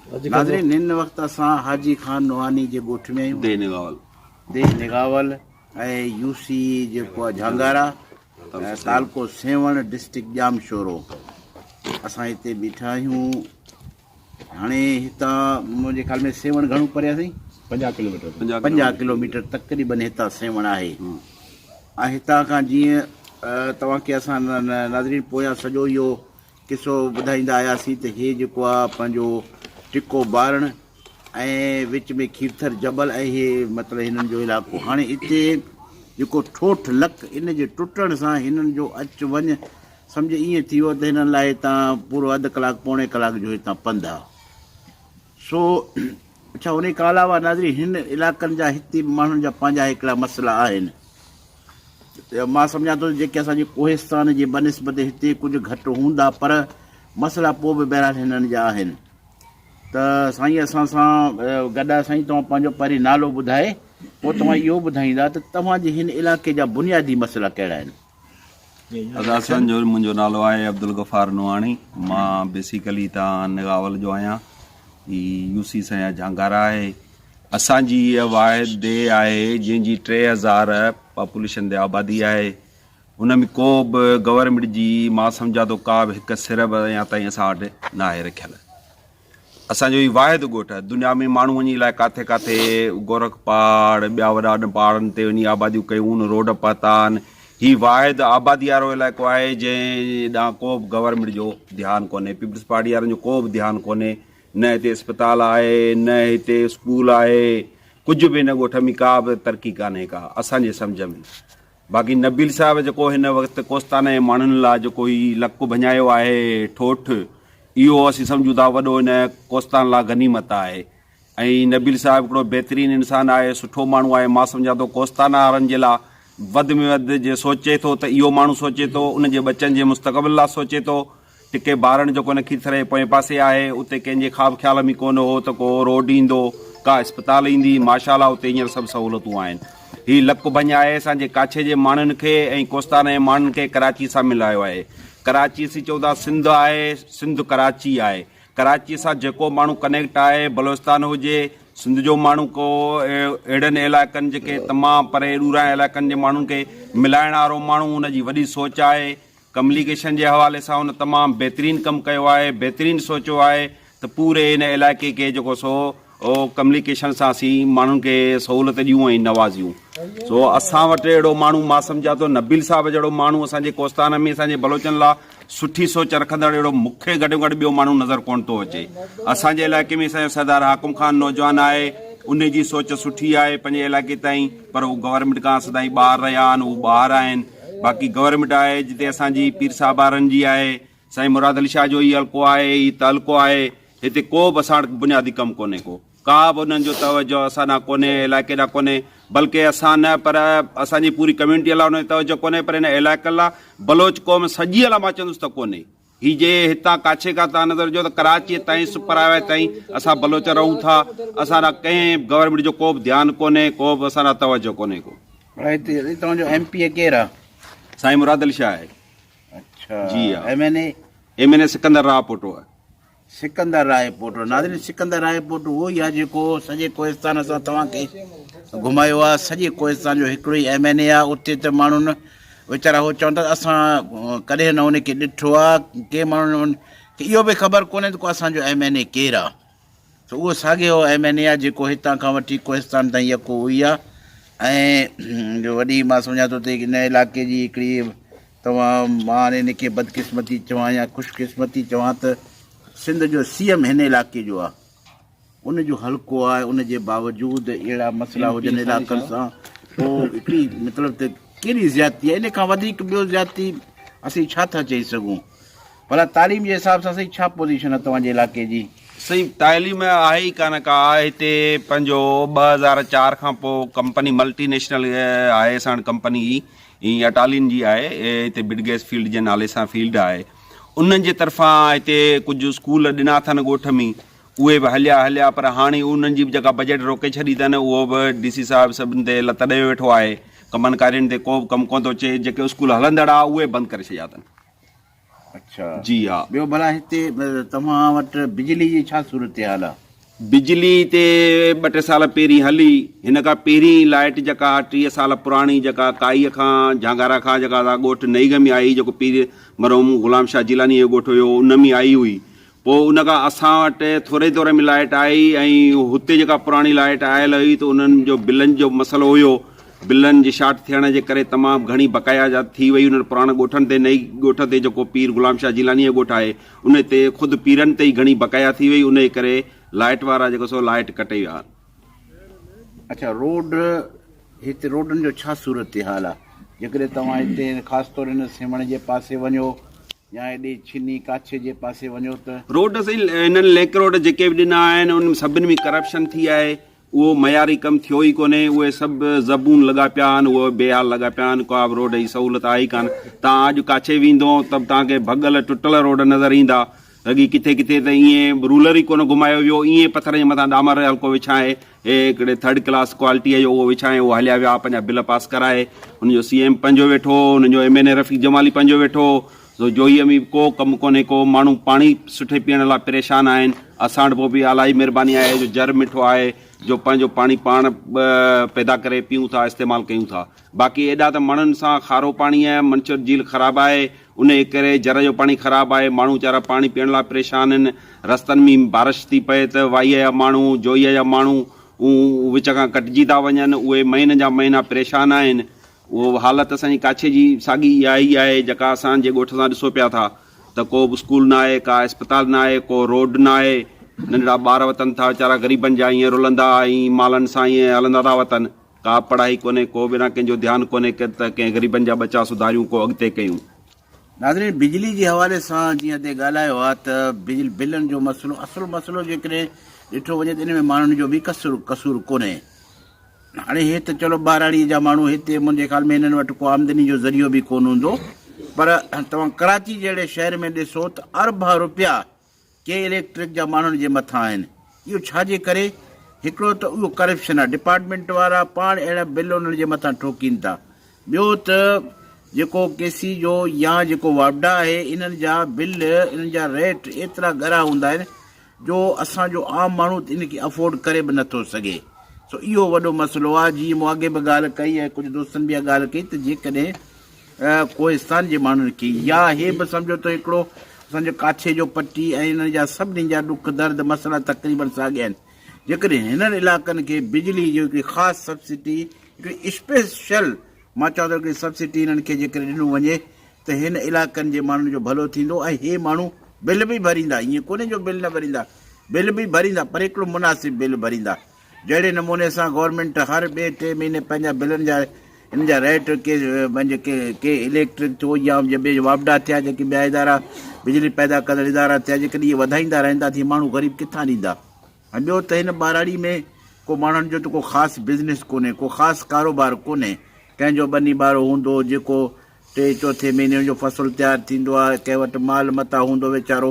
नाज़रीन हिन वक़्तु असां हाजी खान नोहानी जे ॻोठ में आहियूं, देह निगावल ऐं यूसी जेको आहे झांगारा ऐं तालको सेवण डिस्ट्रिक्ट जामशोरो। असां हिते बीठा आहियूं। हाणे हितां मुंहिंजे ख़्याल में सेवण घणो परे आहे साईं? 50 किलोमीटर तक़रीबन हितां सेवण आहे। ऐं हितां खां जीअं तव्हांखे असां नाज़रीन पोयां सॼो इहो किसो ॿुधाईंदा आयासीं त इहे जेको आहे पंहिंजो टिको बारण ऐं विच में खीरथर जबल ऐं इहे मतिलबु हिननि जो इलाइक़ो। हाणे हिते जेको ठोठ लक इन जे टुटण सां हिननि जो अचु वञु सम्झ ईअं थी वियो त हिननि लाइ हितां पूरो अधु कलाकु पौणे कलाक जो हितां पंधु आहे। सो अच्छा, उन खां अलावा नाज़रीन हिन इलाइक़नि जा हिते माण्हुनि जा पंहिंजा हिकिड़ा मसइला आहिनि। मां सम्झां थो जेके असांजे कोहिस्तान जे बनिस्बत हिते कुझु घटि हूंदा, पर मसइला पोइ बि बहरहाल हिननि जा आहिनि। त साईं असां सां गॾु साईं तव्हां पंहिंजो पहिरीं नालो ॿुधाए पोइ तव्हां इहो ॿुधाईंदा त तव्हांजे हिन इलाइक़े जा बुनियादी मसइला कहिड़ा आहिनि? मुंहिंजो नालो आहे अब्दुल गफ़ार नोहानी। मां बेसिकली हितां निगावल जो आहियां। यूसी सां झांगारा आहे। असांजी इहा वाहिद देह आहे जंहिंजी 3000 पॉपुलेशन ते आबादी आहे। उन में को बि गवर्नमेंट जी मां सम्झां थो का बि हिकु सिरब अञा ताईं असां वटि न आहे रखियल। असांजो ई वाहिद ॻोठ आहे। दुनिया में माण्हू वञी लाइ किथे किथे गोरख पहाड़ ॿिया वॾा वॾा पहाड़नि ते वञी आबादियूं कयूं, रोड पता आहिनि। हीउ वाहिद आबादी वारो इलाइक़ो आहे जंहिं ॾांहुं को बि गवर्नमेंट जो ध्यानु कोन्हे, पीपल्स पार्टी वारनि जो को बि ध्यानु कोन्हे। न हिते अस्पताल आहे, न हिते स्कूल आहे, कुझु बि हिन ॻोठ में का बि तरक़ी कान्हे का असांजे सम्झ में। बाक़ी नबील साहिब जेको हिन वक़्तु कोस्तान जे माण्हुनि लाइ जेको ही लकु भञायो आहे ठोठ, इहो असीं सम्झूं था वॾो हिन कोस्तान लाइ गनीमत आहे। ऐं नबील साहिबु हिकिड़ो बहितरीनु इंसानु आहे, सुठो माण्हू आहे। मां सम्झां थो कोस्तान वारनि जे लाइ वधि में वधि जे सोचे थो त इहो माण्हू सोचे थो, उनजे बचनि जे मुस्तक़बिल लाइ सोचे थो। टिके बारण जेको न खीरथर जे पोएं पासे आहे, उते कंहिंजे ख़्वाब ख़्याल में कोन हो त को रोड ईंदो, का अस्पताल ईंदी। माशाल्लाह उते हींअर सभु सहूलियतूं आहिनि। हीउ लकु भञ आहे असांजे काछे जे माण्हुनि खे ऐं कोस्तान जे माण्हुनि खे कराची सां मिलायो आहे। कराची असीं चऊं था सिंध आहे, सिंध कराची आहे। कराची सां जेको माण्हू कनेक्ट आहे, बलोचिस्तान हुजे, सिंध जो माण्हू को अहिड़नि इलाइक़नि जेके तमामु परे ॾूरा इलाइक़नि जे माण्हुनि खे मिलाइण वारो माण्हू, उनजी वॾी सोच आहे। कम्युनिकेशन जे हवाले सां हुन तमामु बहितरीनु कमु कयो आहे, बहितरीनु सोचियो आहे त पूरे हिन इलाइक़े खे जेको सो कम्युनिकेशन सां असीं माण्हुनि खे सहूलियत ॾियूं ऐं नवाज़ियूं। सो असां वटि अहिड़ो माण्हू मां सम्झां थो नबील साहिब जहिड़ो माण्हू असांजे कोस्तान में असांजे बलोचनि लाइ सुठी सोच रखंदड़ अहिड़ो मूंखे गॾो गॾु ॿियो माण्हू नज़र कोन थो अचे। असांजे इलाइक़े में असांजो सरदार हाकुम खान नौजवान आहे, उन जी सोच सुठी आहे पंहिंजे इलाइक़े ताईं, पर हू गवर्नमेंट खां सदाईं ॿाहिरि रहिया आहिनि, हू ॿाहिरि आहिनि। बाक़ी गवर्नमेंट आहे जिते असांजी पीर साहिब वारनि जी आहे, साईं मुराद अली शाह जो ई हल्को आहे, ई तहलको आहे। हिते को बि असां वटि बुनियादी कमु कोन्हे, का बि उन्हनि जो तवजो असां ॾांहुं कोन्हे, इलाइक़े ॾांहुं कोन्हे। बल्कि असां न पर असांजी पूरी कम्यूनिटी लाइ उन तवजो कोन्हे, पर हिन इलाइक़े लाइ बलोच क़ौम सॼी लाइ मां चवंदुसि त कोन्हे। हीउ जे हितां काछे खां तव्हां नज़र जो त कराची ताईं सुपराए ताईं असां बलोच रहूं था, असां ॾांहुं कंहिं गवर्नमेंट जो को बि ध्यानु कोन्हे, को बि असां ॾांहुं तवजो कोन्हे को। तव्हांजो MP केरु आहे? साईं मुराद अली शाह आहे। अच्छा जी हा। MNA सिकंदर राय पोटो आहे। सिकंदर राय पोटो। नाज़रीन सिकंदर राय पोटो उहो ई आहे जेको सॼे कोहिस्तान सां तव्हांखे घुमायो आहे। सॼे कोहिस्तान जो हिकिड़ो ई MNA आहे। उते त माण्हुनि वीचारा उहो चवनि था असां कॾहिं न उनखे ॾिठो आहे। के माण्हुनि खे इहो बि ख़बर कोन्हे त को असांजो MNA केरु आहे। त उहो साॻियो MNA आहे जेको हितां खां वठी कोहिस्तान ताईं यको हुई आहे। ऐं वॾी मां सम्झां थो त हिन इलाइक़े जी हिकिड़ी मां हाणे हिनखे बदकिस्मती चवां या ख़ुशकिस्मती चवां त सिंध जो CM हिन इलाइक़े जो आहे, उनजो हल्को आहे। उनजे बावजूदि अहिड़ा मसइला हुजनि इलाइक़नि सां, पोइ हिकिड़ी मतिलबु त कहिड़ी ज़्यादती आहे। इन खां वधीक ॿियो ज़्यादती असीं छा था चई सघूं? भला तालीम जे हिसाब सां साईं छा पोज़ीशन आहे तव्हांजे इलाइक़े जी? सही तालीम आहे ई कान का। हिते पंहिंजो 2004 खां पोइ कंपनी मल्टीनेशनल आहे असां वटि कंपनी ई अटालिन जी आहे। हिते बिडगेस फील्ड जे नाले सां फील्ड आहे। उन्हनि जे तरफ़ां हिते कुझु स्कूल ॾिना अथनि ॻोठ में, उहे बि हलिया, पर हाणे उन्हनि जी बि जेका बजट रोके छॾी अथनि उहो बि DC साहिब सभिनि ते लत ॾेई वेठो आहे। कमनि कारियुनि ते को बि कमु कोन थो अचे। जेके स्कूल हलंदड़ आहे उहे बंदि करे छॾिया अथनि। अच्छा जी हा। ॿियो भला हिते तव्हां वटि बिजली जी छा सूरत हाल आहे? बिजली ते 2-3 साल पहिरीं हली, हिन खां पहिरीं लाइट जेका 30 साल पुराणी जेका काईअ खां झांगारा खां जेका ॻोठ नईग में आई, जेको पीर मरहूम गुलाम शाह जिलानी जो ॻोठ हुयो उन में आई हुई। पोइ उन खां असां वटि थोरे थोरे में लाइट आई ऐं हुते जेका पुराणी लाइट आयल हुई त उन्हनि जो बिलनि जो मसइलो हुयो, बिलनि जे शार्ट थियण जे करे तमामु घणी बकाया थी वई उन्हनि पुराणे ॻोठनि ते। नई ॻोठ ते जेको पीर गुलाम शाह जिलानी जो ॻोठ आहे उन ते ख़ुदि पीरनि ते ई घणी बकाया थी वई, उन जे करे लाइट वारा जेको सो लाइट कटे विया। अच्छा, रोड हिते रोडनि जो छा सूरत हाल आहे? जेकॾहिं तव्हां हिते ख़ासि तौर हिन सेवण जे पासे वञो या हेॾे छिनी काछे जे पासे वञो त रोड सही, हिननि लेक रोड जेके बि ॾिना आहिनि उन सभिनी में करप्शन थी आहे, उहो मयारी कमु थियो ई कोन्हे। उहे सभु ज़बून लॻा पिया आहिनि, उहे बेहाल लॻा पिया आहिनि, का बि रोड जी सहूलियत आहे ई कान। तव्हां अॼु काछे वेंदो त तव्हांखे भॻल टुटल रोड नज़र ईंदा। अॻी किथे किथे त ईअं रूलर ई कोन घुमायो वियो, ईअं पथर जे मथां डामर हल्को विछाए हिकिड़े 3rd क्लास क्वालिटीअ जो उहो विछाए उहो हलिया विया पंहिंजा बिल पास कराए। हुनजो CM पंहिंजो वेठो, हुनजो MNA रफ़ीक जमाली पंहिंजो वेठो, जोईअ में को कमु कोन्हे को। माण्हू पाणी सुठे पीअण लाइ परेशान आहिनि। असां वटि पोइ बि इलाही महिरबानी आहे जो जर मिठो आहे, जो पंहिंजो पाणी पाण पैदा करे पीऊं था, इस्तेमालु कयूं था। बाक़ी एॾा त मणनि सां खारो पाणी आहे, मंचर झील ख़राबु आहे, उन जे करे जर जो पाणी ख़राबु आहे, माण्हू वीचारा पाणी पीअण लाइ परेशान आहिनि। रस्तनि में बारिश थी पए त वाईअ जा माण्हू, जोईअ जा माण्हू विच खां कटिजी था वञनि, उहे महीने जा महीना परेशान आहिनि। उहो हालति असांजी काछे जी साॻी इहा ई आहे जेका असांजे ॻोठ सां ॾिसो पिया था त को बि स्कूल न आहे, का अस्पताल न आहे, को रोड न आहे। नंढड़ा ॿार वतन था वीचारा ग़रीबनि जा, ईअं रुलंदा ऐं मालनि सां ईअं हलंदा था वतन। का पढ़ाई कोन्हे, को बिना कंहिंजो ध्यानु कोन्हे त कंहिं ग़रीबनि जा बचा सुधारियूं, को अॻिते कयूं। नाज़रीन, बिजली जे हवाले सां जीअं ते ॻाल्हायो आहे त बिलनि जो मसइलो, असुलु मसइलो जेकॾहिं ॾिठो वञे त इन में माण्हुनि जो बि कसूर कोन्हे। हाणे हे त चलो ॿाराड़ीअ जा माण्हू हिते मुंहिंजे ख़्याल में हिननि वटि को आमदनी जो ज़रियो बि कोन हूंदो, पर तव्हां कराची जहिड़े शहर में ॾिसो त अरबा रुपया के इलेक्ट्रिक जा माण्हुनि जे मथां आहिनि। इहो छाजे करे? हिकिड़ो त उहो करप्शन आहे, डिपार्टमेंट वारा पाण अहिड़ा बिल उन्हनि जे मथां ठोकीनि था। ॿियो त जेको केसी जो या जेको वापडा आहे, इन्हनि जा बिल, इन्हनि जा रेट एतिरा ॻरा हूंदा आहिनि जो असांजो आम माण्हू इनखे अफोर्ड करे बि नथो सघे। सो इहो वॾो मसइलो आहे। जीअं मूं अॻे बि ॻाल्हि कई ऐं कुझु दोस्तनि बि ॻाल्हि कई त जेकॾहिं कोहिस्तान जे माण्हुनि खे या हे बि सम्झो त हिकिड़ो असांजो काछे जो पट्टी ऐं हिननि जा सभिनी जा ॾुख दर्द मसइला तक़रीबन साॻिया आहिनि। जेकॾहिं हिननि इलाइक़नि खे बिजली जो हिकिड़ी ख़ासि सब्सिडी, हिकिड़ी स्पेशल मां चवां थो हिकिड़ी सब्सिडी हिननि खे जेकॾहिं ॾिनो वञे त हिन इलाइक़नि जे माण्हुनि जो भलो थींदो ऐं हे माण्हू बिल बि भरींदा। ईअं कोन्हे जो बिल न भरींदा, बिल बि भरींदा, पर हिकिड़ो मुनासिबु बिल भरींदा। जहिड़े नमूने सां गवर्नमेंट हर ॿिए 3 महीने पंहिंजा बिलनि जा हिन जा रेट के इलेक्ट्रिक थियो या ॿिए वापडा थिया, जेके ॿिया इदारा बिजली पैदा कंदड़ इदारा थिया, जेकॾहिं इहे वधाईंदा रहंदा तीअं माण्हू ग़रीब किथां ॾींदा। ऐं ॿियो त हिन ॿाराड़ी में को माण्हुनि जो त को ख़ासि बिज़नेस कोन्हे, को ख़ासि कारोबार कोन्हे। कंहिंजो ॿनी ॿारो हूंदो जेको 3-4 महीने जो फसल तयारु थींदो आहे, कंहिं वटि माल मता हूंदो वीचारो,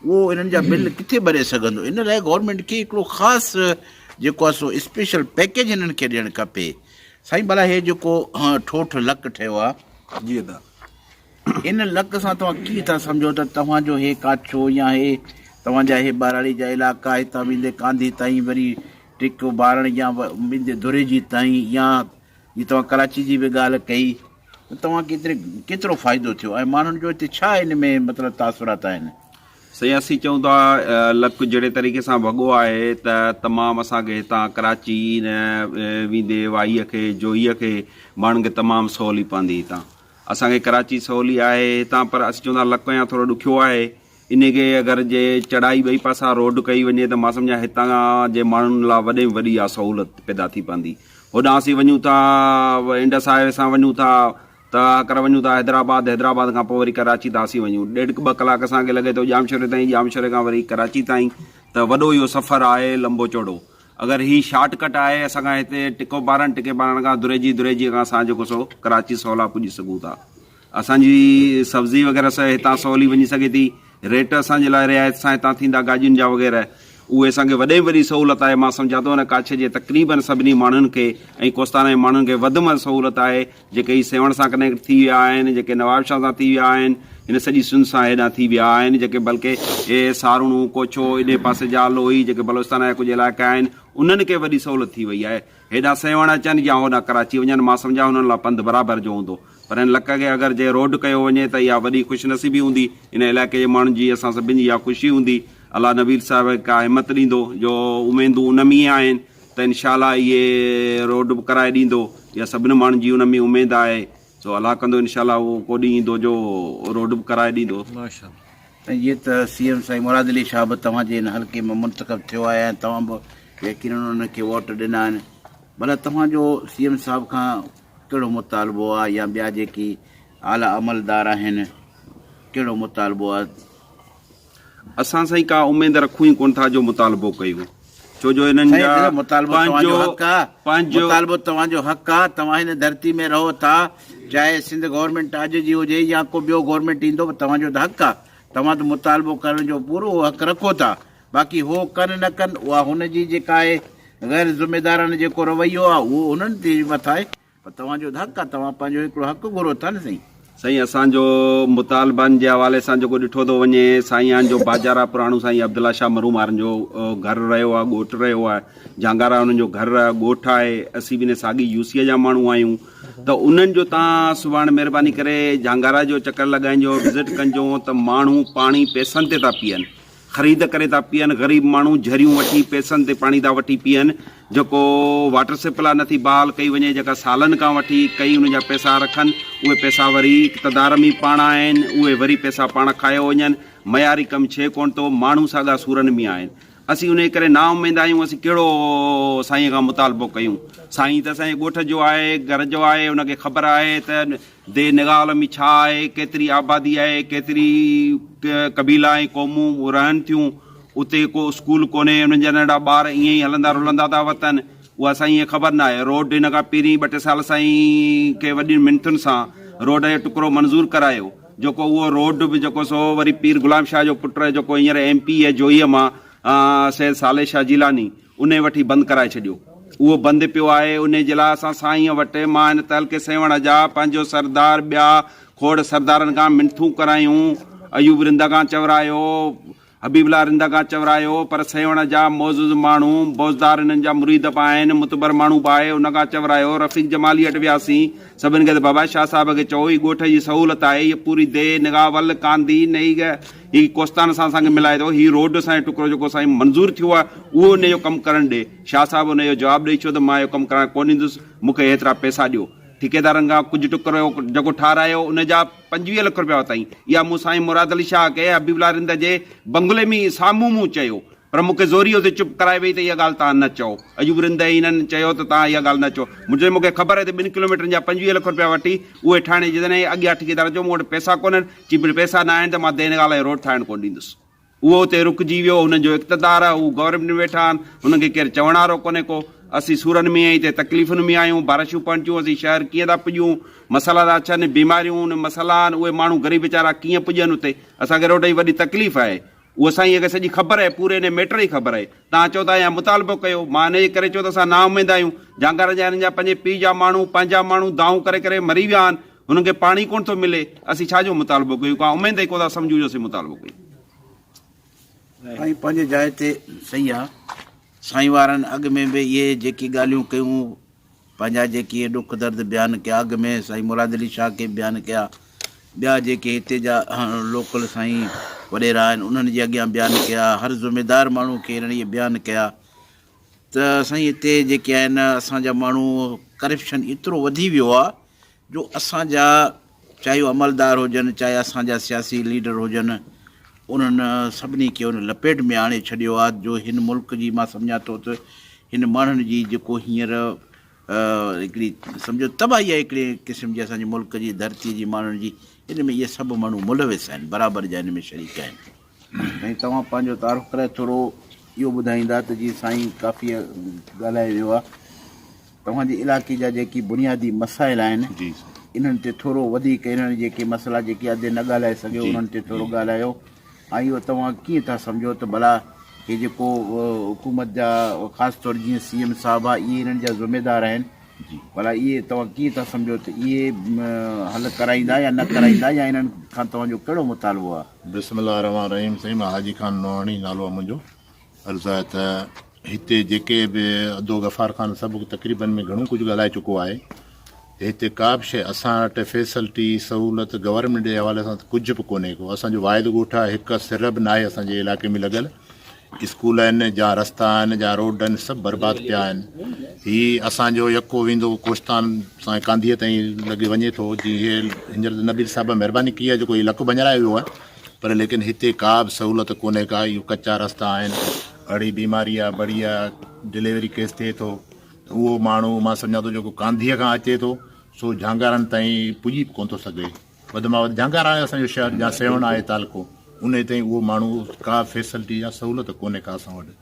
उहो हिननि जा बिल किथे भरे सघंदो। इन लाइ गवर्नमेंट खे हिकिड़ो ख़ासि जेको आहे सो स्पेशल पैकेज हिननि खे ॾियणु खपे। साईं भला हे जेको ठोठ लक ठहियो आहे, जी दा, इन लक सां तव्हां कीअं था सम्झो त तव्हांजो हे काछो या हे तव्हांजा हे ॿाराड़ी जा इलाइक़ा हितां वेंदे कांधी ताईं, वरी टिको बारण या वेंदे दुरेजी ताईं, या जीअं तव्हां कराची जी बि ॻाल्हि कई, तव्हां केतिरो फ़ाइदो थियो ऐं माण्हुनि जो हिते छा हिन में मतिलबु तासुरात आहिनि? सयासी चऊं था लक जहिड़े तरीक़े सां भॻो आहे त तमामु असांखे हितां कराची वेंदे वाईअ खे, जोईअ खे, माण्हुनि खे तमामु सवली पवंदी। हितां असांखे कराची सवली आहे हितां, पर असीं चवंदा लक या थोरो ॾुखियो आहे। इन खे अगरि जे चढ़ाई ॿई पासा रोड कई वञे त मां सम्झा हितां जे माण्हुनि लाइ वॾे में वॾी आहे सहूलियत पैदा थी पवंदी। होॾां असीं वञूं था इंडस हाईवे सां वञूं था त अगरि वञूं था हैदराबाद खां पोइ वरी कराची था असीं वञूं 1.5-2 कलाक असांखे लॻे थो जामशोरे ताईं, जामशोरे खां वरी कराची ताईं, त वॾो इहो सफ़र आहे लंबो चौड़ो। अगरि हीउ शॉर्टकट आहे असांखां हिते टिके बारण खां दुरेजी खां असां जेको सो कराची सवला पुॼी सघूं था। असांजी सब्ज़ी वग़ैरह सां हितां सवली वञी सघे थी, रेट असांजे लाइ रिआयत सां हितां थींदा गाॾियुनि जा वग़ैरह। उहे असांखे वॾे में वॾी सहूलियत आहे। मां सम्झां थो न कच्छ जे तक़रीबन सभिनी माण्हुनि खे ऐं कोस्ताना जे माण्हुनि खे वधि में सहूलियत आहे, जेके ई सेवण सां कनेक्ट थी विया आहिनि, जेके नवाबशाह सां थी विया आहिनि, हिन सॼी सिंध सां हेॾां थी विया आहिनि, जेके बल्कि हे सारुणू कोचो इन पासे जा लोही जेके बलोचिस्तान जा कुझु इलाइक़ा आहिनि उन्हनि खे वॾी सहूलियत थी वई आहे। हेॾां सेवण अचनि या होॾां कराची वञनि, मां सम्झां हुननि लाइ पंधु बराबरि जो हूंदो, पर हिन लक खे अगरि जे रोड कयो वञे त इहा वॾी ख़ुशनसीबी हूंदी इन इलाइक़े जे माण्हुनि जी, असां सभिनी जी इहा ख़ुशी हूंदी। अलाह नबीर साहिब का हिमत ॾींदो, जो उमेदूं उन में ई आहिनि त इनशाला इहे रोड बि कराए ॾींदो, इहा सभिनी माण्हुनि जी उन में उमेदु आहे। सो अलाह कंदो इनशाला उहो को ॾींहुं ईंदो जो रोड बि कराए ॾींदो। ऐं इहे त CM साईं मुराद अली शाह बि तव्हांजे हिन हल्के में मुंतख़ब थियो आहे ऐं तव्हां बि यकीनन उनखे वोट ॾिना आहिनि। भला तव्हांजो CM साहिब खां कहिड़ो मुतालबो आहे या ॿिया जेकी आला अमलदार आहिनि कहिड़ो मुतालबो आहे? असां साईं का उमेद रखूं ई कोन था जो मुतालबो कयूं, छो जो हिननि जा मुतालबो तव्हांजो हक़ आहे। तव्हां हिन धरती में रहो था, चाहे सिंध गवर्नमेंट अॼु जी हुजे या को ॿियो गवर्नमेंट ईंदो, तव्हांजो त हक़ आहे। तव्हां त मुतालबो करण जो पूरो हक़ रखो था। बाक़ी हो कनि न कनि उहा हुनजी जेका आहे गैर ज़िम्मेदाराना जेको रवैयो आहे उहो उन्हनि ते मथां आहे, पर तव्हांजो त हक़ आहे। तव्हां पंहिंजो हिकिड़ो हक़ घुरो था न साईं। साईं असांजो मुतालबनि जे हवाले सां जेको ॾिठो थो वञे, साईं जो बाजारा पुराणो साईं अब्दुल्ला शाह मरूम वारनि जो घरु रहियो आहे, ॻोठु रहियो आहे, झांगारा हुननि जो घरु आहे, ॻोठु आहे। असीं बि साॻी यूसीअ जा माण्हू आहियूं, त उन्हनि जो तव्हां सुभाणे महिरबानी करे झांगारा जो चकर लॻाइजो, विज़िट कजो त माण्हू पाणी पैसनि ते था पीअनि, ख़रीद करे था पीअनि। ग़रीब माण्हू झरियूं वठी पैसनि ते पाणी था वठी पीअनि, जेको वाटर सप्लाई नथी बहाल कई वञे, जेका सालनि खां वठी कई उन जा पैसा रखनि, उहे पैसा वरी इक़्तदार में पाण आहिनि, उहे वरी पैसा पाण खायो वञनि। मयारी कमु छे कोन थो, माण्हू साॻा सूरनि में आहिनि। असीं उन करे ना उमेद आहियूं, असीं कहिड़ो साईं खां मुतालबो कयूं। साईं त असांजे ॻोठ जो आहे, घर जो आहे, उनखे ख़बर आहे त दे निगावल में छा आहे, केतिरी आबादी आहे, केतिरी कबीला ऐं क़ौमूं रहनि थियूं। उते को स्कूल कोन्हे, उन्हनि जा नंढा ॿार ईअं ई हलंदा रुलंदा था वतनि, उहा साईं ईअं ख़बर न आहे। रोड हिन खां पहिरीं 2-3 साल साईं खे वॾी मिनतुनि सां रोड जो टुकड़ो मंज़ूर करायो, जेको उहो रोड बि जेको सो वरी पीर गुलाम शाह जो पुटु जेको हींअर MP आहे जोईअ मां सैयद साले शाह जिलानी, उन वठी बंदि कराए छॾियो। उहो बंदि पियो आहे। उन जे लाइ असां साईं वटि मां हिन तहलके सेवण जा पंहिंजो सरदार ॿिया खोड़ सरदारनि खां मिनथूं करायूं। अयूब रिंदा खां चवरायो, हबीबुल्ला रिंदा खां चवरायो, पर सेवण जा मौजूद माण्हू बोज़दार हिननि जा मुरीद बि आहिनि, मुतबर माण्हू बि आहे, उन खां चवरायो। रफ़ीक जमाली वटि वियासीं, सभिनि खे त बाबा शाह साहिब खे चओ, ही ॻोठ जी सहूलियत आहे, हीअ पूरी देह निगावल कांदी नई ही कोस्तान सां असांखे मिलाए थो, ही रोड असांजो टुकड़ो जेको साईं मंज़ूर थियो आहे उहो उन जो कमु करणु ॾे। शाह साहिब उन जो जवाबु ॾेई छो त मां इहो कमु करणु कोन ईंदुसि, मूंखे हेतिरा पैसा ॾियो। ठेकेदारनि खां कुझु टुकड़ो जेको ठारायो उन जा 25 लख रुपया वरितई। इहा मूं साईं मुराद अली शाह खे हबीबुल्ला रिंद जे बंगले में साम्हूं मूं चयो, पर मूंखे ज़ोरी ते चुप कराए वई त इहा ॻाल्हि तव्हां न चओ। अयूब रिंद हिननि चयो त तव्हां इहा ॻाल्हि न चओ। मूंखे ख़बर आहे त 2 किलोमीटरनि जा 25 लख रुपया वठी उहे ठाणे, जॾहिं अॻियां ठेकेदार चयो मूं वटि पैसा कोन्हनि, चई पैसा न आहिनि त मां देन ॻाल्हि रोड ठाहिणु कोन ॾींदुसि। उहो उते रुकिजी वियो, हुननि जो इक़्तदार आहे, उहो गवर्नमेंट में वेठा आहिनि, हुननि खे केरु चवण वारो कोन्हे को। असीं सूरनि में हिते तकलीफ़ुनि में आहियूं, बारिशूं पहुचूं, असीं शहर कीअं था पुॼूं, मसाला था अचनि, बीमारियूं मसाला आहिनि, उहे माण्हू ग़रीब वीचारा कीअं पुॼनि उते। असांखे रोड जी वॾी तकलीफ़ आहे, उहा साईं खे सॼी ख़बर आहे, पूरे हिन मैटर जी ख़बर आहे। तव्हां चओ था या मुतालबो कयो, मां हिन जे करे चओ त असां ना उमेद आहियूं। झांगार जा हिननि जा पंहिंजे पीउ जा माण्हू, पंहिंजा माण्हू दाऊं करे करे मरी विया आहिनि, हुननि खे पाणी कोन थो मिले। असीं छाजो मुतालबो कयूं, का उमेद ई कोन था सम्झूं जो असीं मुतालबो कयूं। साईं पंहिंजे जाइ ते सही आहे। साईं वारनि अॻु में बि इहे जेकी ॻाल्हियूं कयूं, पंहिंजा जेकी ॾुख दर्द बयानु कया, अॻु में साईं मुराद अली शाह खे बयानु कया, ॿिया जेके हिते जा लोकल साईं वॾेरा आहिनि उन्हनि जे अॻियां बयानु कया, हर ज़िम्मेदार माण्हू खे हिननि इहे बयानु कया त साईं हिते जेके आहिनि असांजा माण्हू करप्शन एतिरो वधी वियो आहे जो असांजा चाहे उहे अमलदार हुजनि, चाहे असांजा सियासी लीडर हुजनि, उन्हनि सभिनी खे उन लपेट में आणे छॾियो आहे जो हिन मुल्क जी मां सम्झां थो त हिन माण्हुनि जी जेको हींअर हिकिड़ी सम्झो तबाही आहे हिकिड़े क़िस्म जी असांजे मुल्क जी धरतीअ जी माण्हुनि जी, हिन में इहे सभु माण्हू मुलविस आहिनि, बराबरि जा हिन में शरीक आहिनि। ऐं तव्हां पंहिंजो तारीफ़ करे थोरो इहो ॿुधाईंदा त जीअं साईं काफ़ी ॻाल्हाए वियो आहे, तव्हांजे इलाइक़े जा जेकी बुनियादी मसाइल आहिनि इन्हनि ते थोरो वधीक, इन्हनि जेके मसइला जेके अधु न ॻाल्हाए सघियो उन्हनि ते थोरो ॻाल्हायो। ऐं इहो तव्हां कीअं था सम्झो त भला कि जेको हुकूमत जा ख़ासि तौर जीअं CM साहिबु आहे इहे हिननि जा ज़िमेदार आहिनि भला इहे तव्हां कीअं था सम्झो त इहे हल कराईंदा या न कराईंदा या इन्हनि खां तव्हांजो कहिड़ो मुतालबो आहे? बिस्मिल्लाह रहमान रहीम। साईं, मां हाजी खान नोहाणी नालो आहे मुंहिंजो। अर्ज़ु आहे त हिते जेके बि अब्दुल गफ़ार ख़ान सभु तक़रीबन में घणो कुझु ॻाल्हाए चुको आहे। हिते का बि शइ असां वटि फैसिलिटी सहूलियत गवर्नमेंट जे हवाले सां कुझु बि कोन्हे को। असांजो वाहिद ॻोठ आहे, हिकु सिर बि न आहे असांजे इलाइक़े में लॻियल। स्कूल आहिनि, जा रस्ता आहिनि, जा रोड आहिनि, सभु बर्बादु पिया आहिनि। हीअ असांजो यको वेंदो कोस्तान सां कांधीअ ताईं लॻी वञे थो। जीअं हींअर नबीर साहिबु महिरबानी कई आहे जेको हीअ लक बंजराए वियो आहे, पर लेकिन हिते का बि सहूलियत कोन्हे का। इहो कचा रस्ता आहिनि, अड़ी बीमारी आहे, बढ़िया डिलीवरी केस थिए थो त उहो माण्हू मां सम्झां थो जेको कांधीअ खां अचे थो सो झांगारनि ताईं पुॼी बि कोन थो सघे। वधि में वधि झांगार आहे असांजो शहर, या सेवण आहे तालको, उन ताईं उहो माण्हू का फैसिलिटी या सहूलियत कोन्हे का असां वटि।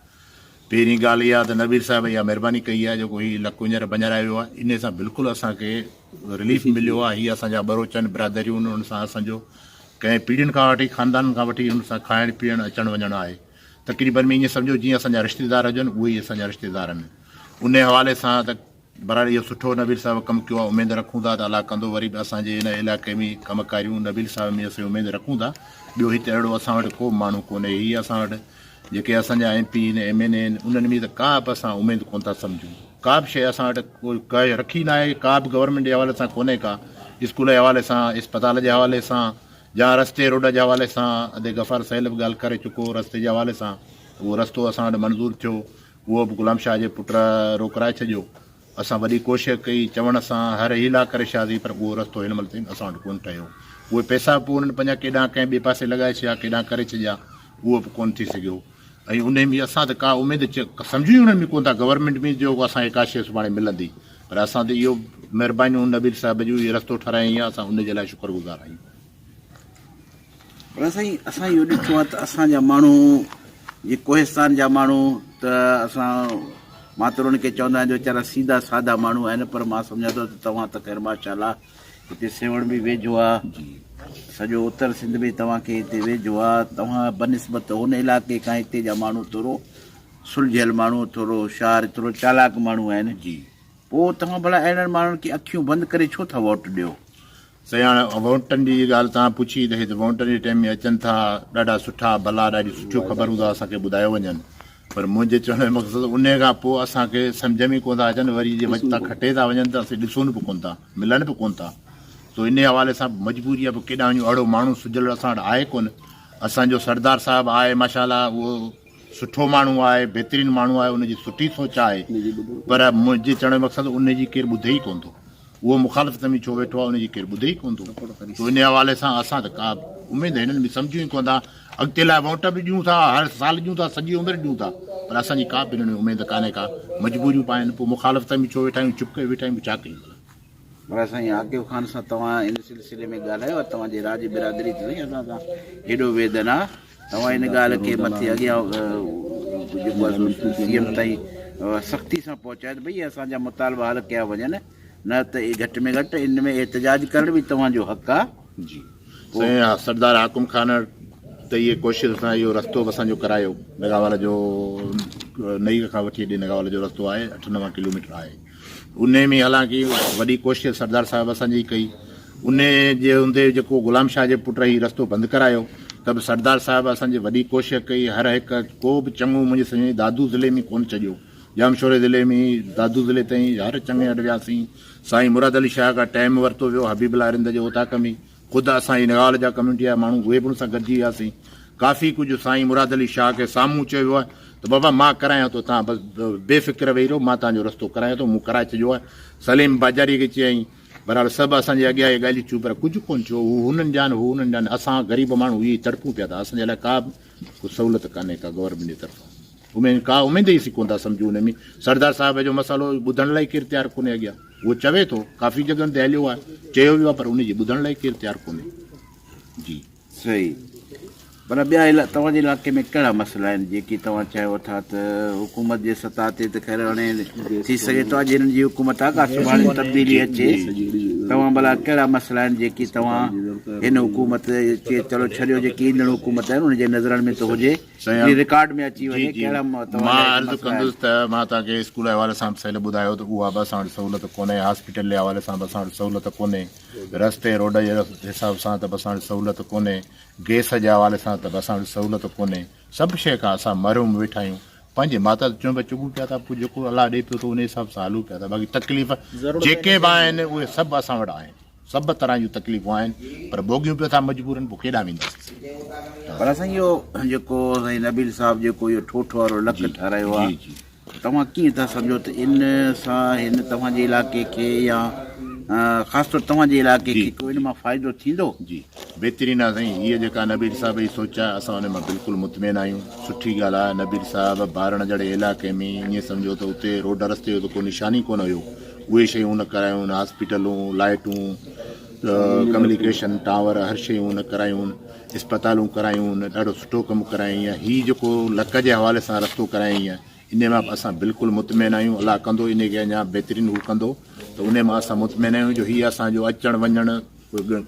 पहिरीं ॻाल्हि इहा त नबीर साहिबु इहा महिरबानी कई आहे जेको हीउ लक हींअर बंजराए वियो आहे, इन सां बिल्कुलु असांखे रिलीफ मिलियो आहे। हीअ असांजा बरोचन बिरादरियूं आहिनि, उन सां असांजो कंहिं पीढ़ियुनि खां वठी ख़ानदान खां वठी उन सां खाइणु पीअणु अचणु वञणु आहे। तक़रीबन में ईअं सम्झो जीअं असांजा रिश्तेदार हुजनि, उहे ई असांजा रिश्तेदार आहिनि। उन हवाले सां त बराबर इहो सुठो नबीर साहिबु कमु कयो आहे। उमेदु रखूं था त अलाह कंदो वरी बि असांजे हिन इलाइक़े में कमु कारियूं नबीर साहिब में असीं उमेदु रखूं था। ॿियो हिते अहिड़ो असां वटि को माण्हू कोन्हे। हीअ असां वटि जेके असांजा MP आहिनि, MNA आहिनि, उन्हनि में त का बि असां उमेदु कोन था सम्झूं। का बि शइ असां वटि कोई रखी न आहे, का बि गवर्नमेंट जे हवाले सां कोन्हे का। स्कूल जे हवाले सां, इस्पताल जे हवाले सां, या रस्ते रोड जे हवाले सां अदे गफ़ार साहिल बि ॻाल्हि करे चुको रस्ते जे हवाले सां। उहो रस्तो असां वटि मंज़ूरु थियो, उहो बि गुलाम शाह जे पुट रोकराए छॾियो। असां वॾी कोशिशि कई चवण सां हर हीला करे छॾियासीं, पर उहो रस्तो हिन महिल ताईं असां वटि कोन ठहियो। उहे पैसा पोइ उन्हनि पंहिंजा केॾांहुं कंहिं ॿिए पासे लॻाए छॾिया, केॾांहुं करे छॾिया, उहो बि कोन थी सघियो। ऐं उन में असां त का उमेदु सम्झूं ई उन्हनि में कोन था गवर्नमेंट में जो असांखे का शइ सुभाणे मिलंदी। पर असां त इहो महिरबानियूं नबीर साहिब जूं इहो रस्तो ठाराई आहे, असां उनजे लाइ शुक्रगुज़ार आहियूं। पर साईं, असां इहो ॾिठो आहे त असांजा माण्हू जीअं कोहिस्तान जा माण्हू त असां मां त उन्हनि खे चवंदा आहिनि जो वीचारा सीधा साधा माण्हू आहिनि, पर मां सम्झां थो त तव्हां त ख़ैर माशाअल्लाह हिते सेवण बि वेझो आहे, सॼो उत्तर सिंध में तव्हांखे हिते वेझो आहे। तव्हां बनिस्बत हुन इलाइक़े खां हिते जा माण्हू थोरो सुलझियल माण्हू, थोरो होशियारु, थोरो चालाक माण्हू आहिनि जी। पोइ तव्हां भला अहिड़नि माण्हुनि खे अखियूं बंदि करे छो था वोट ॾियो? साईं, हाणे वोटनि जी ॻाल्हि तव्हां पुछी त हिते वोटनि जे टाइम में अचनि था ॾाढा सुठा भला, ॾाढी सुठियूं ख़बरूं था असांखे ॿुधायो वञनि, पर मुंहिंजे चवण जो मक़सदु उन खां पोइ असांखे सम्झ में कोन था अचनि। वरी जे वचता खटे था वञनि त असीं ॾिसूं बि कोन था, मिलनि बि कोन था। सो इन हवाले सां मजबूरी आहे। केॾा वञूं, अहिड़ो माण्हू सुजल असां वटि आहे कोन। असांजो सरदार साहिबु आहे माशाअल्लाह, उहो सुठो माण्हू आहे, बहितरीनु माण्हू आहे, उनजी सुठी सोच आहे, पर मुंहिंजे चवण जो मक़सदु उनजी केरु ॿुधे ई कोन थो। उहो मुखालफ़त में छो वेठो आहे, उनजी केरु ॿुधे ई कोन थो। तो इन हवाले सां असां त का उमेदु हिननि में सम्झूं ई कोन था। अॻिते लाइ वोट बि ॾियूं था, हर साल ॾियूं था, सॼी उमिरि ॾियूं था, पर असांजी का बि हिन में उमेदु कान्हे का। मजबूरियूं पाइनि, पोइ मुखालफ़त में छो वेठा आहियूं, चुप करे वेठा आहियूं, छा कयूं? पर साईं आकिब ख़ान सां तव्हां इन सिलसिले में ॻाल्हायो आहे? तव्हांजे राज बिरादरी ते साईं असां सां हेॾो वेदन आहे, तव्हां इन ॻाल्हि खे मथे अॻियां जेको आहे CM ताईं सख़्ती सां पहुचाए त भई असांजा मुतालबा हल कया वञनि, न त घटि में घटि इन में एहतजाज करण बि तव्हांजो हक़ आहे जी। साईं, सरदार आकिब ख़ान त इहे कोशिशि सां इहो रस्तो बि असांजो करायो। नगावाला जो नई खां वठी हेॾे नगावाला जो रस्तो आहे, 8-9 किलोमीटर आहे। उन में हालांकि वॾी कोशिशि सरदार साहिबु असांजी कई। उन जे हूंदे जेको गुलाम शाह जे पुट हीउ रस्तो बंदि करायो, त बि सरदार साहिबु असांजी वॾी कोशिशि कई। हर हिकु को बि चङो मुंहिंजे सॼे दादू ज़िले में कोन छॾियो, जामशोरे ज़िले में दादू ज़िले ताईं हर चङे हटि वियासीं। साईं मुराद अली शाह खां टाइम वरितो वियो, हबीबुल्लाह अरिंद जे उताक में। ख़ुदि असांजी नगावाल जा कम्यूनिटी जा माण्हू उहे बि उन सां गॾिजी वियासीं। काफ़ी कुझु साईं मुराद अली शाह खे साम्हूं चयो वियो आहे त बाबा मां करायां थो, तव्हां बसि बेफ़िक्र वेही रहो, मां तव्हांजो रस्तो करायां थो। मूं कराए छॾियो आहे। सलीम बाजारी खे चयईं, बराबरि सभु असांजे अॻियां इहे ॻाल्हियूं थियूं, पर कुझु कोन थियो। हू हुननि जान, हू हुननि जान, असां ग़रीब माण्हू इहे तड़पूं पिया था। असांजे लाइ का बि कुझु सहूलियत कान्हे का गवर्नमेंट जे तरफ़ां। उमेद का उमेद ई कोन था सम्झूं। उन में सरदार साहिब जो मसालो ॿुधण लाइ केरु तयारु कोन्हे। अॻियां उहो चवे थो, काफ़ी जॻहियुनि ते हलियो आहे, चयो वियो आहे, पर उनजी ॿुधण लाइ केरु तयारु कोन्हे जी। सही। पर ॿिया तव्हांजे इलाइक़े में कहिड़ा मसइला आहिनि जेकी तव्हां चाहियो था त हुकूमत जे सतह ते त ख़ैर हाणे थी सघे थो अॼु हिननि जी हुकूमत आहे का सुभाणे तब्दीली अचे, तव्हां भला कहिड़ा मसइला आहिनि जेकी तव्हां हिन हुकूमत खे चलो छॾियो जेकी ईंदड़ हुकूमत आहिनि उनजे नज़रनि में त हुजे रिकॉर्ड में अची वञे कहिड़ा मां अर्ज़ु कंदुसि त मां तव्हांखे स्कूल जे हवाले सां पहले ॿुधायो त उहा बि असां वटि सहूलियत कोन्हे, हॉस्पिटल जे हवाले सां बि असां वटि सहूलियत कोन्हे, रस्ते रोड जे हिसाब सां त बि असां वटि सहूलियत कोन्हे, गैस जे हवाले सां त बि असां वटि सहूलियत कोन्हे। सभु शइ खां असां महरूम वेठा आहियूं। पंहिंजे माता चऊं पिया चुगूं पिया था, पोइ जेको अलाह ॾे पियो त उन हिसाब सां हलूं पिया था। बाक़ी तकलीफ़ जेके बि आहिनि उहे सभु असां वटि आहिनि, सभु तरह जूं तकलीफ़ूं आहिनि, पर भोॻियूं पियो था मजबूरनि, पोइ केॾां वेंदासीं। पर असां इहो जेको साईं नबील साहिबु जेको इहो ठोठो वारो लक ठारायो आहे, तव्हां कीअं था सम्झो त इन सां हिन तव्हांजे इलाइक़े खे या ख़ासि तौर तव्हांजे इलाइक़े खे को इन मां फ़ाइदो थींदो? जी बहितरीनु आहे साईं, हीअ जेका नबील साहिब जी सोच आहे असां हुन मां बिल्कुलु मुतमिन आहियूं। सुठी ॻाल्हि आहे, नबील साहिबु बारण जहिड़े इलाइक़े में ईअं सम्झो त उते रोड रस्ते जो त को निशानी कोन हुयो, उहे शयूं न करायूं, हॉस्पिटलूं, लाइटूं, कम्युनिकेशन टावर, हर शयूं न करायूं, अस्पतालूं करायूं, ॾाढो सुठो कमु करायईं। या हीअ जेको लक जे हवाले सां रस्तो करायईं आहे इन मां असां बिल्कुलु मुतमिन आहियूं। अलाह कंदो इन खे अञा बहितरीनु हू कंदो त उन मां असां मुतमिन आहियूं जो हीअ असांजो अचणु वञणु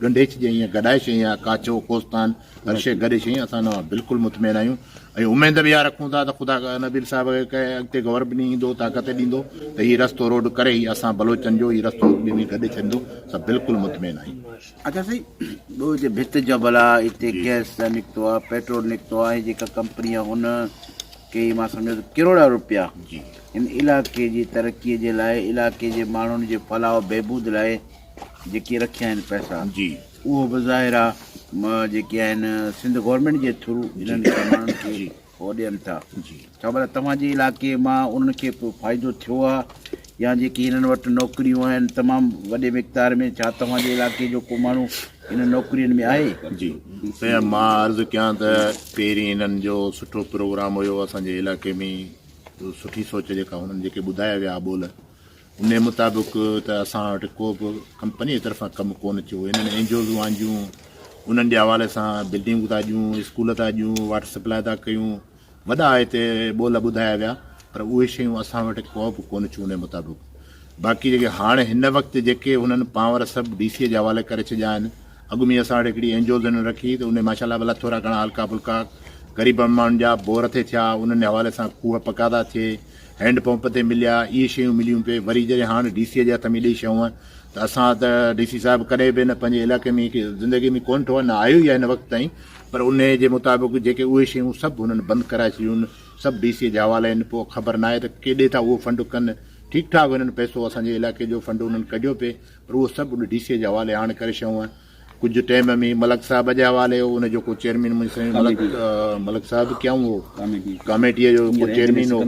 ॻंढे शइ या गॾाए शइ या काचो कोस्तान हर शइ गॾे शइ असां हिन मां बिल्कुलु मुतमिन आहियूं। ऐं उमेद बि इहा रखूं था त ख़ुदा नबील साहिब खे अॻिते गौर बि ॾींदो, ताक़त ॾींदो त हीउ रस्तो रोड करे ई असां बलोचनि जो हीउ रस्तो गॾे छॾींदो। सभु बिल्कुलु मुतमिन आहियूं। अच्छा साईं, ॿियो जे भित जा भला हिते गैस निकितो आहे, पेट्रोल निकितो आहे, जेका कंपनी आहे हुन के मां सम्झो त करोड़ा रुपया हिन इलाइक़े जी तरक़ीअ जे लाइ, इलाइक़े जे माण्हुनि जे फलाह बहबूद लाइ जेके रखिया आहिनि पैसा, उहो बि ज़ाहिर आहे जेके आहिनि सिंध गवर्नमेंट जे थ्रू इन्हनि माण्हुनि खे उहो ॾियनि था। छा भला तव्हांजे इलाइक़े मां उन्हनि खे पोइ फ़ाइदो थियो आहे या जेकी हिननि वटि नौकिरियूं आहिनि तमामु वॾे मिक़दार में, छा तव्हांजे इलाइक़े जो को माण्हू इन नौकिरियुनि में आहे? जी साईं, मां अर्ज़ु कयां त पहिरीं हिननि जो सुठो प्रोग्राम हुयो असांजे इलाइक़े में, सुठी सोच जेका हुननि जेके ॿुधाया विया बोल उन मुताबिक़ त असां वटि को बि कंपनी जी तरफ़ां कमु कोन थियो। हिननि एनजीओ आंदियूं, उन्हनि जे हवाले सां बिल्डिंगूं था ॾियूं, स्कूल था ॾियूं, वाटर सप्लाई था कयूं, वॾा हिते ॿोल ॿुधाया विया, पर उहे शयूं असां वटि को बि कोन थियूं उन मुताबिक़। बाक़ी जेके हाणे हिन वक़्तु जेके हुननि पावर सभु DCA जे हवाले करे छॾिया आहिनि, अॻु में असां वटि हिकिड़ी एनजीओ रखी त उन माशाल्लाह भला थोरा घणा हल्का फुल्का ग़रीब माण्हुनि जा बोर थिए थिया, उन्हनि हवाले सां खूह पका था थिए, हैंड पंप ते मिलिया, इहे शयूं मिलियूं पे। वरी जॾहिं हाणे DCA जे हथ में ॾेई शयूं त असां त DC साहिबु कॾहिं बि न पंहिंजे इलाइक़े में ज़िंदगी में कोन ठहियो, न आयो ई आहे हिन वक़्त ताईं, पर उन जे मुताबिक़ जेके उहे शयूं सभु हुननि बंदि कराए छॾियूं, सभु DCA जे हवाले आहिनि। पोइ ख़बर न आहे त केॾे था उहो फंड कनि, ठीकु ठाक हुननि पैसो असांजे इलाइक़े जो फंड उन्हनि कढियो पिए, पर उहो सभु उन DCA जे हवाले हाणे करे शयूं आहिनि। कुझु टाइम में मलक साहिब जे हवाले हो, उन जेको चेयरमैन मलक साहिब कयूं हो कमेटीअ जो चेयरमैन हो,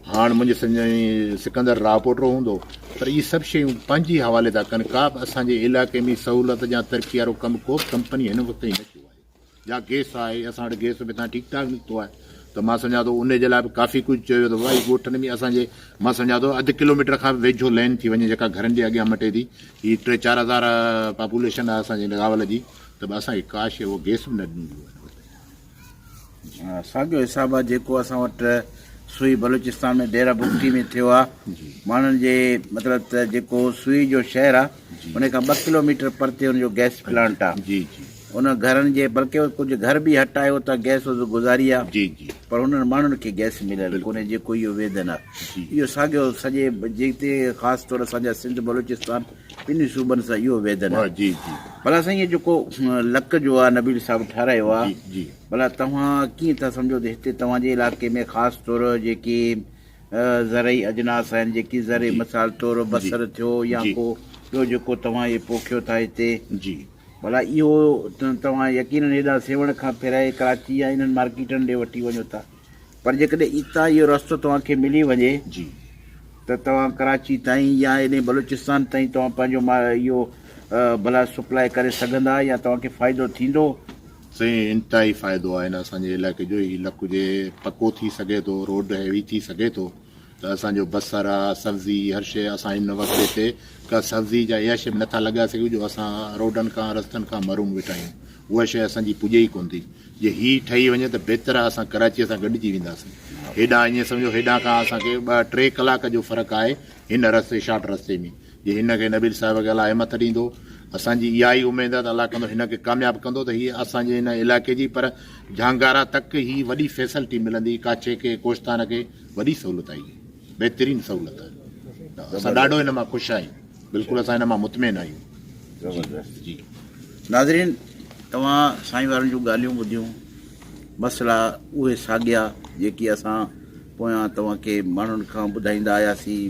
हाणे मुंहिंजे सिकंदर रावपोटरो हूंदो, पर इहे सभु शयूं पंहिंजी हवाले था कनि। का बि असांजे इलाइक़े में सहूलियत या तरक़ी वारो कमु को बि कंपनी हिन वक़्त ताईं न कयो आहे। या गैस आहे, असां वटि गैस बि तव्हां ठीकु ठाक निकितो आहे, त मां सम्झा थो उन जे लाइ बि काफ़ी कुझु चयो त भाई ॻोठनि में असांजे मां सम्झा थो अधु किलोमीटर खां वेझो लाइन थी वञे जेका घरनि जे अॻियां मटे थी। हीअ 3-4 हज़ार पॉपुलेशन आहे असांजे नगावल जी, त असांखे का शइ उहो गैस बि न ॾींदी आहे। साॻियो हिसाबु आहे जेको असां वटि सुई बलूचिस्तान में डेरा बुगटी में थियो आहे, माण्हुनि जे मतिलबु त जेको सुई जो शहर आहे उन खां 2 किलोमीटर परते हुनजो गैस प्लांट आहे। उन घरनि जे बल्कि कुझु घर बि हटायो त गैस गुज़ारी आहे, पर हुननि माण्हुनि खे गैस मिलियल कोन्हे जेको इहो वेदन आहे। इहो साॻियो सॼे जिते ख़ासि तौर असांजा सिंध बलूचिस्तान ॿिन्ही सूबनि सां इहो वेदन आहे। भला साईं इहो जेको लक जो आहे नबील साहिबु ठारायो आहे, भला तव्हां कीअं था सम्झो त हिते तव्हांजे इलाइक़े में ख़ासि तौर जेकी ज़रई अजनास आहिनि, जेकी ज़रई मिसाल तौर बसर थियो या को ॿियो जेको तव्हां इहे पोखियो था हिते, भला इहो तव्हां यकीनन हेॾा सेवण खां फेराए कराची या इन्हनि मार्केटनि ॾे वठी वञो था, पर जेकॾहिं हितां इहो रस्तो तव्हांखे मिली वञे त तव्हां कराची ताईं या इन बलूचिस्तान ताईं तव्हां पंहिंजो इहो भला सप्लाई करे सघंदा या तव्हांखे फ़ाइदो थींदो? साईं इंतिहाई फ़ाइदो आहे हिन असांजे इलाइक़े जो। ही लक जे पको थी सघे थो, रोड हैवी थी सघे थो, त असांजो बसर आहे, सब्ज़ी, हर शइ असां हिन वक़्त हिते का सब्ज़ी जा इहा शइ नथा लॻाए सघूं जो असां रोडनि खां रस्तनि खां मरूम वेठा आहियूं। उहा शइ असांजी पुॼे ई कोन थी। जे हीअ ठही वञे त बहितर आहे, असां कराचीअ सां गॾिजी वेंदासीं। हेॾां ईअं सम्झो हेॾां खां असांखे 2-3 कलाक जो फ़र्क़ु आहे हिन रस्ते शॉर्ट रस्ते में। जे हिन खे नबील साहिब खे अलाह हिमत ॾींदो असांजी इहा ई उमेद आहे त अलाह कंदो हिनखे कामयाबु कंदो त हीअ असांजे हिन इलाइक़े जी पर झांगारा तक ही वॾी फैसिलिटी मिलंदी काचे खे कोस्तान खे वॾी सहूलियत आई बहितरीनु सहूलियत आहे त असां ॾाढो हिन मां ख़ुशि आहियूं बिल्कुलु असां हिन मां मुतमिन आहियूं जी नाज़रीन तव्हां साईं वारनि जूं ॻाल्हियूं ॿुधियूं मसइला उहे साॻिया जेकी असां पोयां तव्हांखे माण्हुनि खां ॿुधाईंदा आयासीं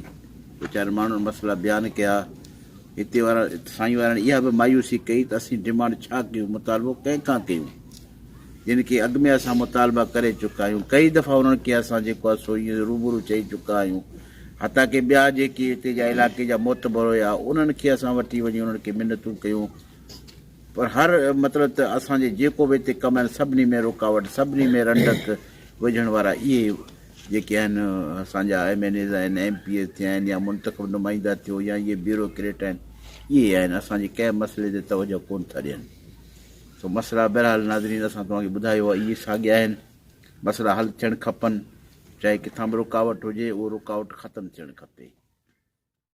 वीचारनि माण्हुनि मसइला बयानु कया हिते वारा साईं वारनि इहा बि मायूसी कई त असीं डिमांड छा कयूं मुतालबो कंहिंखां कयूं जिन खे अॻु में असां मुतालबा करे चुका आहियूं कई दफ़ा उन्हनि खे असां जेको आहे सो ईअं रूबरू चई चुका आहियूं हथा की ॿिया जेके हिते जा इलाइक़े जा मोतबर हुया उन्हनि खे असां वठी वञी उन्हनि खे मिनतूं कयूं पर हर मतिलबु त असांजे जेको बि हिते कमु आहिनि सभिनी में रुकावट सभिनी में रंडक विझण वारा इहे जेके आहिनि असांजा MNAs आहिनि MPs थिया आहिनि या मुंतख़ब नुमाइंदा थियो या इहे ब्यूरोक्रेट आहिनि इहे आहिनि असांजे कंहिं मसइले ते तवजो कोन था ॾियनि सो मसइला बहरहाल नाज़रीन असां तव्हांखे ॿुधायो आहे इहे साॻिया आहिनि मसइला हल थियणु खपनि चाहे किथां बि रुकावट हुजे उहो रुकावट ख़तमु थियणु खपे